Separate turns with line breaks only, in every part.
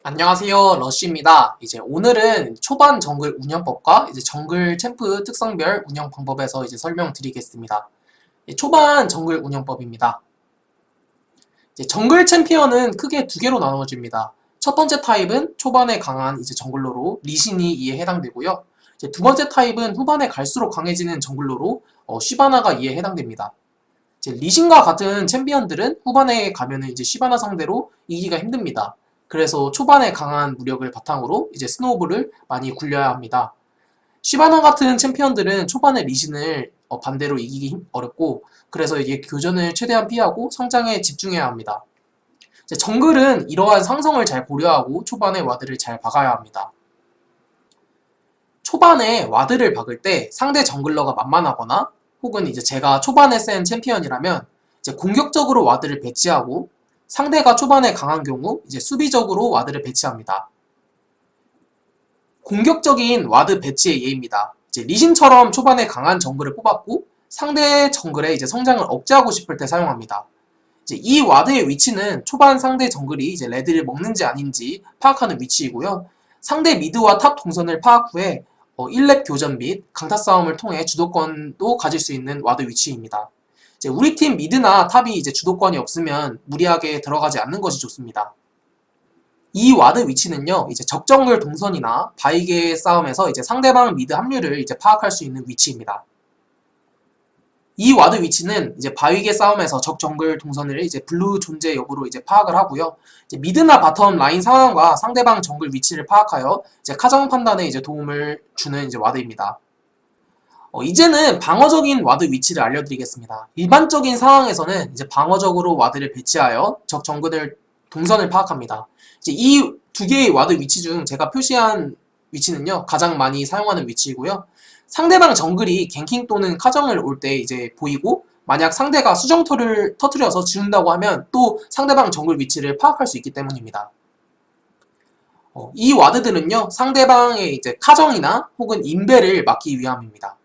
안녕하세요, 러쉬입니다. 이제 오늘은 초반 정글 운영법과 이제 정글 챔프 특성별 운영 방법에서 이제 설명드리겠습니다. 초반 정글 운영법입니다. 이제 정글 챔피언은 크게 두 개로 나누어집니다. 첫 번째 타입은 초반에 강한 이제 정글러로 리신이 이에 해당되고요. 이제 두 번째 타입은 후반에 갈수록 강해지는 정글러로 쉬바나가 이에 해당됩니다. 이제 리신과 같은 챔피언들은 후반에 가면은 이제 쉬바나 상대로 이기기가 힘듭니다. 그래서 초반에 강한 무력을 바탕으로 이제 스노우볼을 많이 굴려야 합니다. 쉬바나 같은 챔피언들은 초반에 리신을 반대로 이기기 어렵고, 그래서 이게 교전을 최대한 피하고 성장에 집중해야 합니다. 이제 정글은 이러한 상성을 잘 고려하고 초반에 와드를 잘 박아야 합니다. 초반에 와드를 박을 때 상대 정글러가 만만하거나 혹은 이제 제가 초반에 센 챔피언이라면 이제 공격적으로 와드를 배치하고, 상대가 초반에 강한 경우 이제 수비적으로 와드를 배치합니다. 공격적인 와드 배치의 예입니다. 이제 리신처럼 초반에 강한 정글을 뽑았고 상대 정글의 이제 성장을 억제하고 싶을 때 사용합니다. 이제 이 와드의 위치는 초반 상대 정글이 이제 레드를 먹는지 아닌지 파악하는 위치이고요. 상대 미드와 탑 동선을 파악 후에 1렙 교전 및 강타 싸움을 통해 주도권도 가질 수 있는 와드 위치입니다. 이제 우리 팀 미드나 탑이 이제 주도권이 없으면 무리하게 들어가지 않는 것이 좋습니다. 이 와드 위치는요, 이제 적정글 동선이나 바이게 싸움에서 이제 상대방 미드 합류를 이제 파악할 수 있는 위치입니다. 이 와드 위치는 이제 바위계 싸움에서 적 정글 동선을 이제 블루 존재 여부로 이제 파악을 하고요. 이제 미드나 바텀 라인 상황과 상대방 정글 위치를 파악하여 이제 카정 판단에 이제 도움을 주는 이제 와드입니다. 이제는 방어적인 와드 위치를 알려드리겠습니다. 일반적인 상황에서는 이제 방어적으로 와드를 배치하여 적 정글을 동선을 파악합니다. 이제 이 두 개의 와드 위치 중 제가 표시한 위치는요, 가장 많이 사용하는 위치이고요. 상대방 정글이 갱킹 또는 카정을 올 때 이제 보이고, 만약 상대가 수정터를 터뜨려서 지운다고 하면 또 상대방 정글 위치를 파악할 수 있기 때문입니다. 이 와드들은요, 상대방의 이제 카정이나 혹은 인베를 막기 위함입니다.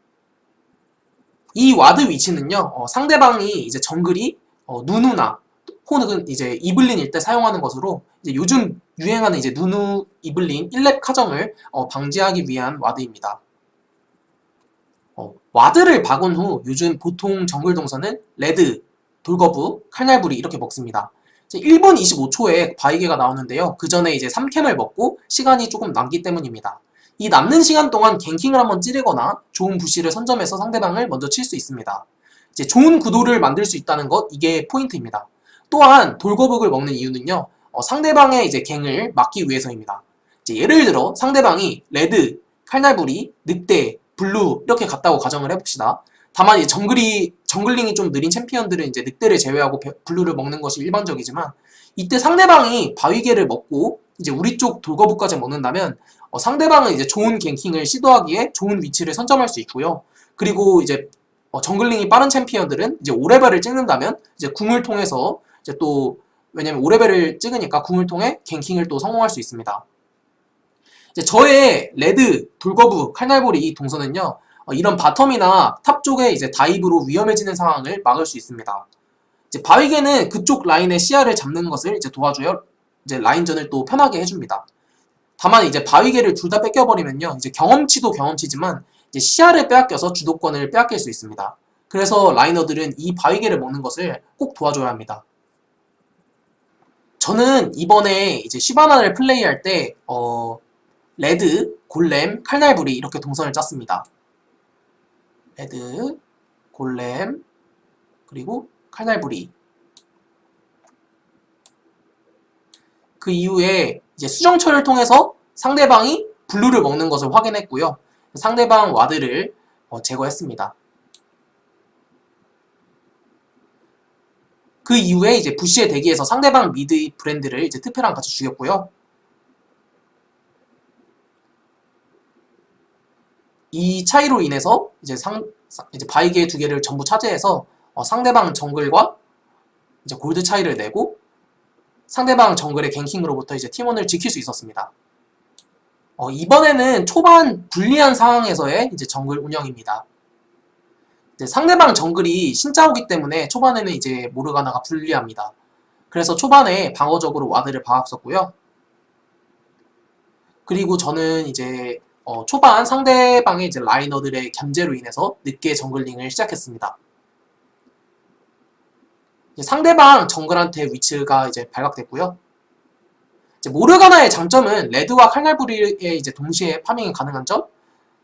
이 와드 위치는요, 상대방이 이제 정글이 누누나 혹은 이제 이블린일 때 사용하는 것으로, 이제 요즘 유행하는 이제 누누 이블린 1렙 카정을 방지하기 위한 와드입니다. 와드를 박은 후 요즘 보통 정글 동선은 레드, 돌거부, 칼날부리 이렇게 먹습니다. 이제 1분 25초에 바이게가 나오는데요. 그 전에 이제 3캠을 먹고 시간이 조금 남기 때문입니다. 이 남는 시간 동안 갱킹을 한번 찌르거나 좋은 부시를 선점해서 상대방을 먼저 칠 수 있습니다. 이제 좋은 구도를 만들 수 있다는 것, 이게 포인트입니다. 또한 돌거북을 먹는 이유는요, 상대방의 이제 갱을 막기 위해서입니다. 이제 예를 들어 상대방이 레드, 칼날부리, 늑대, 블루 이렇게 갔다고 가정을 해봅시다. 다만 이 정글링이 좀 느린 챔피언들은 이제 늑대를 제외하고 블루를 먹는 것이 일반적이지만, 이때 상대방이 바위개를 먹고 이제 우리 쪽 돌거북까지 먹는다면 상대방은 이제 좋은 갱킹을 시도하기에 좋은 위치를 선점할 수 있고요. 그리고 이제 정글링이 빠른 챔피언들은 이제 5레벨을 찍는다면 이제 궁을 통해서 이제 또, 왜냐면 5레벨을 찍으니까 궁을 통해 갱킹을 또 성공할 수 있습니다. 이제 저의 레드, 돌거부, 칼날보리 이 동선은요, 이런 바텀이나 탑 쪽에 이제 다이브로 위험해지는 상황을 막을 수 있습니다. 이제 바위게는 그쪽 라인의 시야를 잡는 것을 이제 도와줘요. 이제 라인전을 또 편하게 해줍니다. 다만 이제 바위게를 둘 다 뺏겨버리면요, 이제 경험치도 경험치지만 이제 시야를 빼앗겨서 주도권을 빼앗길 수 있습니다. 그래서 라이너들은 이 바위게를 먹는 것을 꼭 도와줘야 합니다. 저는 이번에 이제 시바나를 플레이할 때 레드, 골렘, 칼날부리 이렇게 동선을 짰습니다. 레드, 골렘, 그리고 칼날부리. 그 이후에 이제 수정처를 통해서 상대방이 블루를 먹는 것을 확인했고요. 상대방 와드를 제거했습니다. 그 이후에 이제 부시에 대기해서 상대방 미드 브랜드를 이제 트페랑 같이 죽였고요. 이 차이로 인해서 이제 이제 바이게 두 개를 전부 차지해서 상대방 정글과 이제 골드 차이를 내고 상대방 정글의 갱킹으로부터 이제 팀원을 지킬 수 있었습니다. 이번에는 초반 불리한 상황에서의 이제 정글 운영입니다. 이제 상대방 정글이 신짜오기 때문에 초반에는 이제 모르가나가 불리합니다. 그래서 초반에 방어적으로 와드를 박았었고요. 그리고 저는 이제 초반 상대방의 이제 라이너들의 견제로 인해서 늦게 정글링을 시작했습니다. 이제 상대방 정글한테 위치가 이제 발각됐고요. 이제 모르가나의 장점은 레드와 칼날부리의 이제 동시에 파밍이 가능한 점.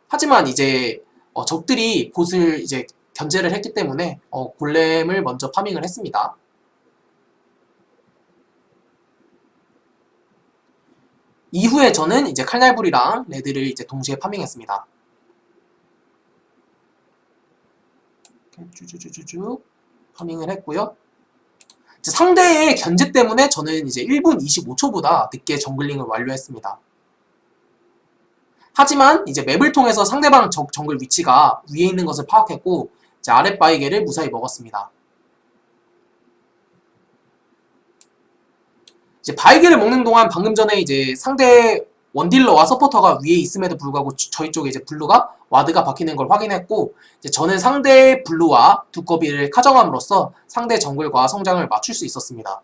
하지만 이제 적들이 보스를 이제 견제를 했기 때문에 골렘을 먼저 파밍을 했습니다. 이후에 저는 이제 칼날부리랑 레드를 이제 동시에 파밍했습니다. 이렇게 쭉쭉쭉쭉 파밍을 했고요. 이제 상대의 견제 때문에 저는 이제 1분 25초보다 늦게 정글링을 완료했습니다. 하지만 이제 맵을 통해서 상대방 정글 위치가 위에 있는 것을 파악했고 이제 아랫바이게를 무사히 먹었습니다. 이제 바이게를 먹는 동안 방금 전에 이제 상대 원딜러와 서포터가 위에 있음에도 불구하고 저희 쪽에 이제 블루가 와드가 박히는 걸 확인했고 이제 저는 상대 블루와 두꺼비를 카정함으로써 상대 정글과 성장을 맞출 수 있었습니다.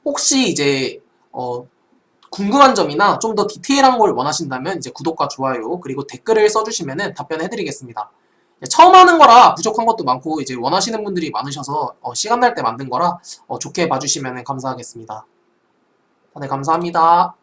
혹시 이제 궁금한 점이나 좀 더 디테일한 걸 원하신다면 이제 구독과 좋아요 그리고 댓글을 써주시면 답변해드리겠습니다. 처음 하는 거라 부족한 것도 많고 이제 원하시는 분들이 많으셔서 시간 날 때 만든 거라 좋게 봐주시면 감사하겠습니다. 다들 감사합니다.